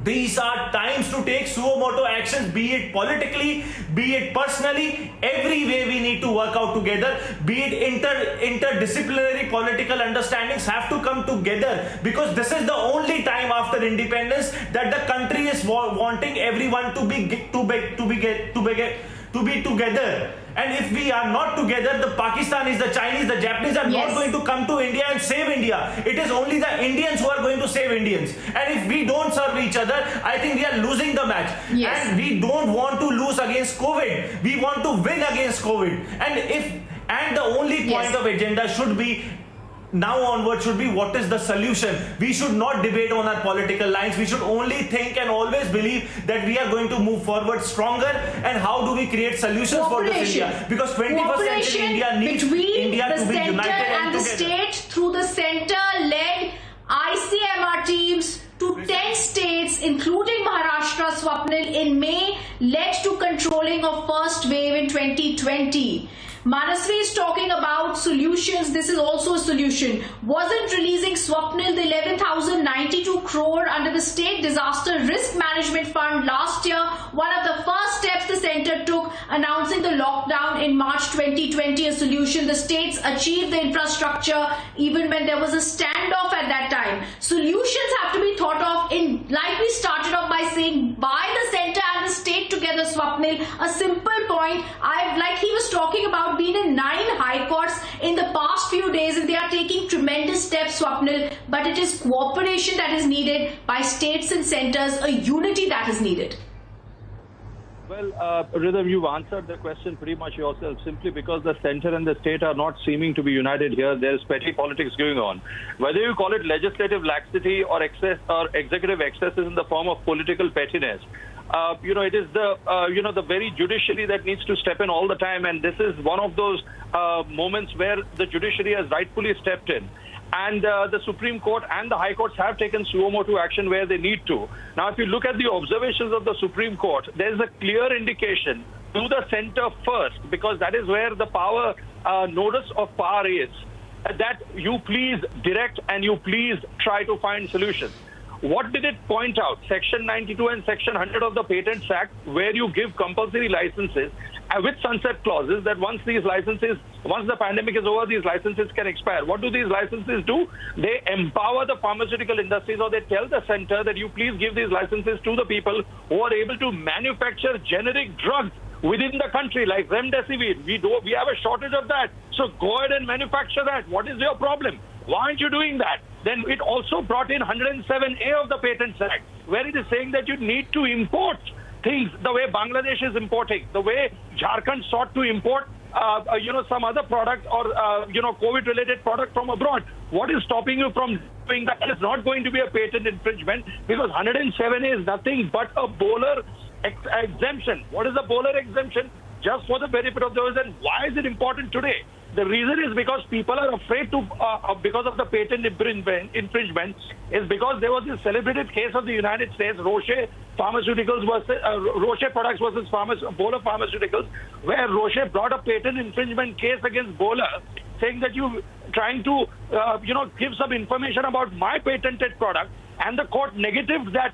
These are times to take suo motu actions, be it politically, be it personally. Every way we need to work out together, be it interdisciplinary political understandings have to come together, because this is the only time after independence that the country is wanting everyone to be together. And if we are not together, the Pakistanis, the Chinese, the Japanese are not going to come to India and save India. It is only the Indians who are going to save Indians. And if we don't serve each other, I think we are losing the match. Yes. And we don't want to lose against COVID. We want to win against COVID. And the only point of agenda should be, now onward, should be what is the solution. We should not debate on our political lines. We should only think and always believe that we are going to move forward stronger, and how do we create solutions for this India, because 21st century India needs India to be united and the state through the centre-led ICMR teams to 10 states, including Maharashtra, Swapnil, in May, led to controlling of first wave in 2020. Manasvi is talking about solutions. This is also a solution. Wasn't releasing Swapnil the 11,092 crore under the State Disaster Risk Management Fund last year one of the first steps the centre took, announcing the lockdown in March 2020, a solution. The states achieved the infrastructure even when there was a standoff at that time. Solutions have to be thought of like we started off by saying, by the centre and the state together, Swapnil. A simple point, like he was talking about, been in 9 high courts in the past few days, and they are taking tremendous steps, Swapnil, but it is cooperation that is needed by states and centres, a unity that is needed. Well, Rhythm, you've answered the question pretty much yourself, simply because the centre and the state are not seeming to be united here. There's petty politics going on. Whether you call it legislative laxity or excess or executive excesses in the form of political pettiness, It is the very judiciary that needs to step in all the time, and this is one of those moments where the judiciary has rightfully stepped in. And the Supreme Court and the High Courts have taken suo motu action where they need to. Now, if you look at the observations of the Supreme Court, there is a clear indication to the center first, because that is where the power notice of power is, that you please direct and you please try to find solutions. What did it point out? Section 92 and Section 100 of the Patents Act, where you give compulsory licenses with sunset clauses that once the pandemic is over, these licenses can expire. What do these licenses do? They empower the pharmaceutical industries, or they tell the center that you please give these licenses to the people who are able to manufacture generic drugs within the country, like remdesivir. We have a shortage of that. So go ahead and manufacture that. What is your problem? Why aren't you doing that? Then it also brought in 107A of the Patents Act, where it is saying that you need to import things the way Bangladesh is importing, the way Jharkhand sought to import, some other product or, COVID-related product from abroad. What is stopping you from doing that? It's not going to be a patent infringement, because 107A is nothing but a bowler exemption. What is a bowler exemption? Just for the benefit of those. And why is it important today? The reason is because people are afraid to, because of the patent infringement, is because there was this celebrated case of the United States, Roche Pharmaceuticals versus Roche Products versus Bowler Pharmaceuticals, where Roche brought a patent infringement case against Bowler, saying that you trying to, give some information about my patented product, and the court negatived that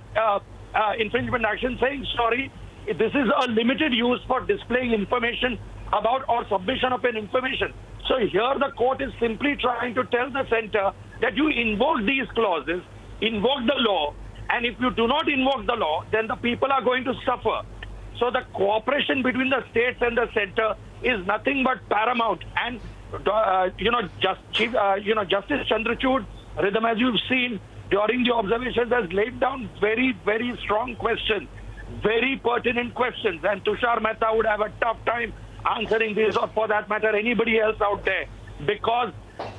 infringement action, saying, sorry, this is a limited use for displaying information about or submission of an information. So here the court is simply trying to tell the center that you invoke these clauses, invoke the law, and if you do not invoke the law, then the people are going to suffer. So the cooperation between the states and the center is nothing but paramount. And Justice Chandrachud, Rhythm, as you've seen during the observations, has laid down very, very strong questions, very pertinent questions, and Tushar Mehta would have a tough time answering this, or for that matter anybody else out there, because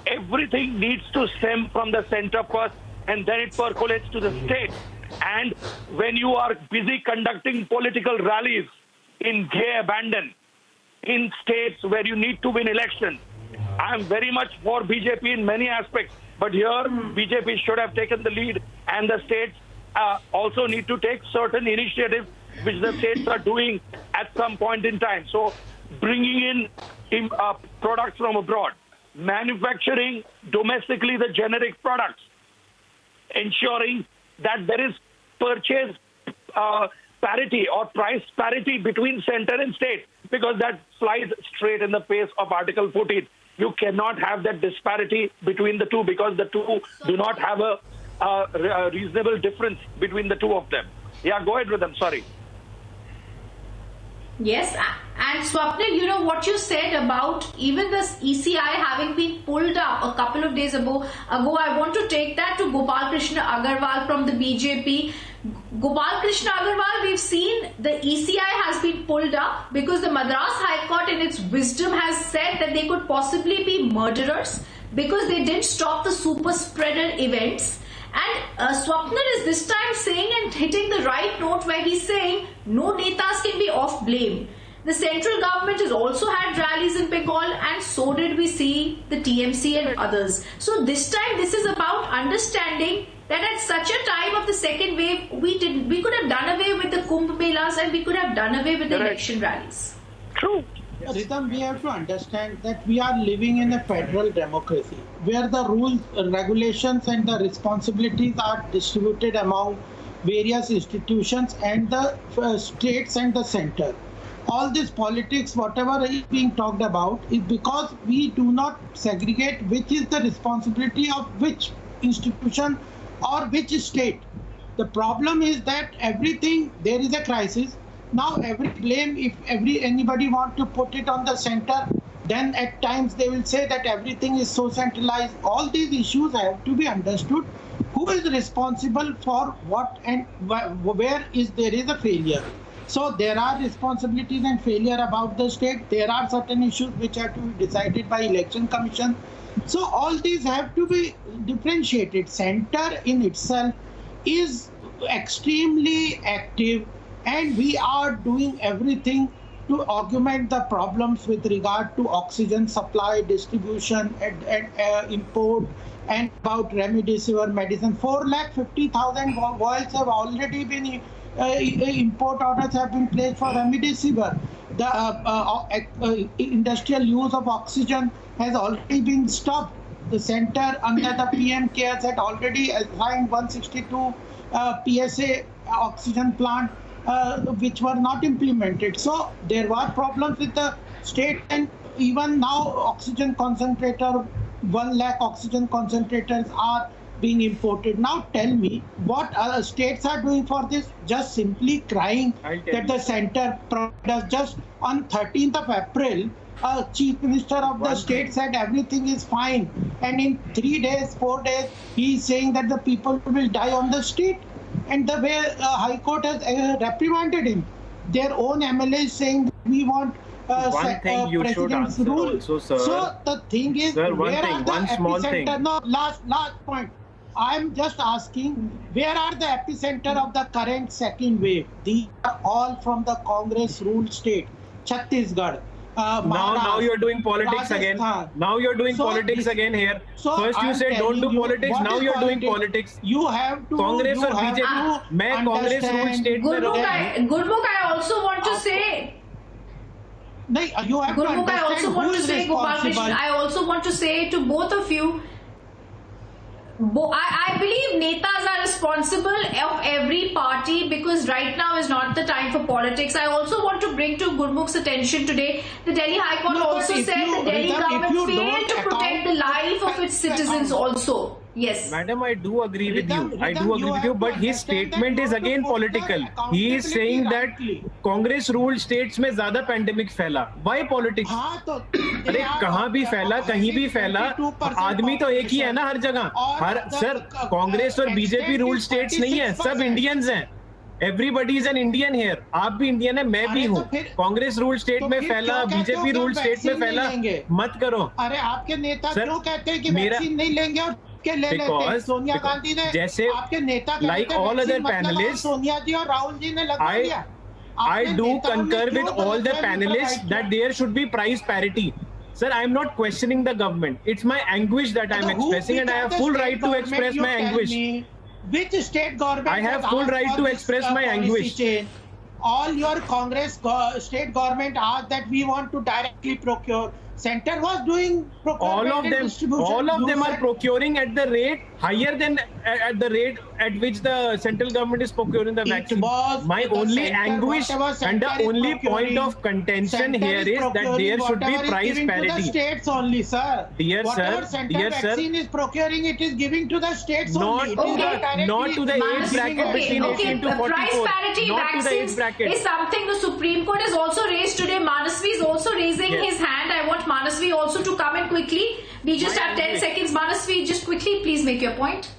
everything needs to stem from the center first, and then it percolates to the state. And when you are busy conducting political rallies in gay abandon in states where you need to win elections, I am very much for BJP in many aspects, but here BJP should have taken the lead, and the states also need to take certain initiatives which the states are doing at some point in time. So bringing in products from abroad, manufacturing domestically the generic products, ensuring that there is purchase parity or price parity between center and state, because that flies straight in the face of Article 14. You cannot have that disparity between the two, because the two do not have a reasonable difference between the two of them. Yeah, go ahead with them. Sorry. Yes, and Swapnil, what you said about even this ECI having been pulled up a couple of days ago, I want to take that to Gopal Krishna Agarwal from the BJP. Gopal Krishna Agarwal, we've seen the ECI has been pulled up because the Madras High Court in its wisdom has said that they could possibly be murderers because they didn't stop the super spreader events. And Swapnil is this time saying and hitting the right note where he's saying no netas can be off blame. The central government has also had rallies in Bengal, and so did we see the TMC and others. So this time this is about understanding that at such a time of the second wave, we could have done away with the Kumbh Melas, and we could have done away with the election rallies. True. Rhythm, we have to understand that we are living in a federal democracy where the rules, regulations and the responsibilities are distributed among various institutions and the states and the center. All this politics, whatever is being talked about, is because we do not segregate which is the responsibility of which institution or which state. The problem is that everything, there is a crisis. Now every blame, if anybody want to put it on the center, then at times they will say that everything is so centralized. All these issues have to be understood. Who is responsible for what and where there is a failure? So there are responsibilities and failure about the state. There are certain issues which have to be decided by Election Commission. So all these have to be differentiated. Center in itself is extremely active and we are doing everything to augment the problems with regard to oxygen supply, distribution, and import, and about remdesivir medicine. 450,000 vials have already been import orders have been placed for remdesivir. The industrial use of oxygen has already been stopped. The center under the PM CARES had already assigned 162 PSA oxygen plant which were not implemented. So there were problems with the state, and even now oxygen concentrator, 1 lakh oxygen concentrators are being imported. Now tell me what states are doing for this? Just simply crying that the center does. Just on 13th of April, Chief Minister of the state said everything is fine, and in 3 days, 4 days, he is saying that the people will die on the street. And the way High Court has reprimanded him, their own MLA is saying we want president's rule. Also, sir. So the thing is, sir, where are the epicenter? No, last point. I'm just asking, where are the epicenter of the current second wave? These are all from the Congress-ruled state, Chhattisgarh. Now you're doing politics again. Now you're doing politics again here. First you said don't do politics. Now you're doing politics. You have to. Congress और BJP. मैं Congress ruled state में रहूँ. Gurmukh, I also want to say. You have to understand I also want to say, Gopalkrishnan, I also want to say to both of you, I believe netas are responsible of every party, because right now is not the time for politics. I also want to bring to Gurmukh's attention today, the Delhi High Court also said the Delhi government failed to protect the life of its citizens also. Yes. Madam, I do agree with you. I do agree with you, but his statement is again political. He is saying that Congress ruled states में ज़्यादा pandemic फैला. Why politics? अरे कहाँ भी फैला, कहीं भी फैला, आदमी तो एक ही है ना हर जगह. सर, कांग्रेस और बीजेपी रूल स्टेट्स नहीं है, सब इंडियंस हैं. Everybody is an Indian here. आप भी इंडियन है, मैं भी हूँ. कांग्रेस रूल स्टेट में फैला, बीजेपी रूल स्टेट में फैला. मत करो. अरे आपके नेता क्यों कहते हैं कि वैक्सीन नहीं लेंगे और के ले लेते हैं? सोनिया गांधी ने जैसे आपके नेता like all other panelists, Sonia जी और राहुल जी ने लगा दिया. I do concur with all the panelists that there should be price parity. Sir, I am not questioning the government. It's my anguish that I am expressing, and I have full right to express my anguish. Which state government? I have full right to express my anguish. All your Congress state government asked that we want to directly procure. Center was doing procurement. All of them are procuring at the rate higher than at the rate at which the central government is procuring the vaccine. My only anguish and the only point of contention here is that there should be price parity. To the states only, sir. Dear whatever sir, dear sir, vaccine is procuring, it is giving to the states only. Not to the age bracket between 18 to 44. Price parity not to the age vaccines bracket. is something the Supreme Court has also raised today. Manasvi is also raising his hand. I want Manasvi also to come in quickly. We just have 10 seconds. Manasvi, just quickly, please make your point.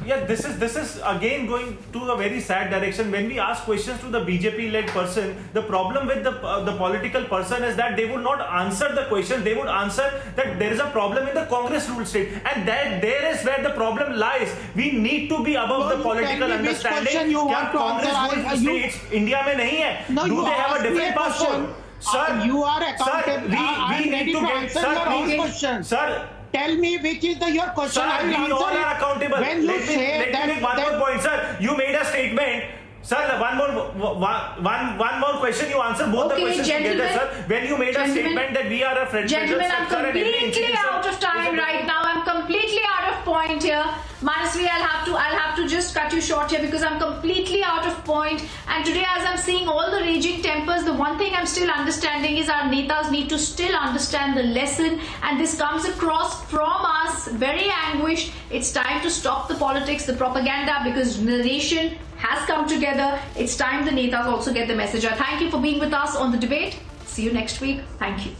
Yeah, this is again going to a very sad direction. When we ask questions to the BJP-led person, the problem with the political person is that they would not answer the question. They would answer that there is a problem in the Congress-ruled state, and that there is where the problem lies. We need to be above the political understanding. क्या Congress-ruled states India में नहीं है? Do they have a different passport? Sir, you are accountable. we need to get. Sir, tell me which is your question. Sir, we all are accountable. When you let me make one more point, sir. You made a statement. Sir, one more question. You answer both the questions together, sir. When you made a statement that we are a federal structure, gentlemen, I'm completely out of time right now. I'm completely out of point here. Manasvi, I'll have to just cut you short here because I'm completely out of point. And today, as I'm seeing all the raging tempers, the one thing I'm still understanding is our netas need to still understand the lesson. And this comes across from us very anguished. It's time to stop the politics, the propaganda, because the nation has come together. It's time the netas also get the message. I thank you for being with us on the debate. See you next week. Thank you.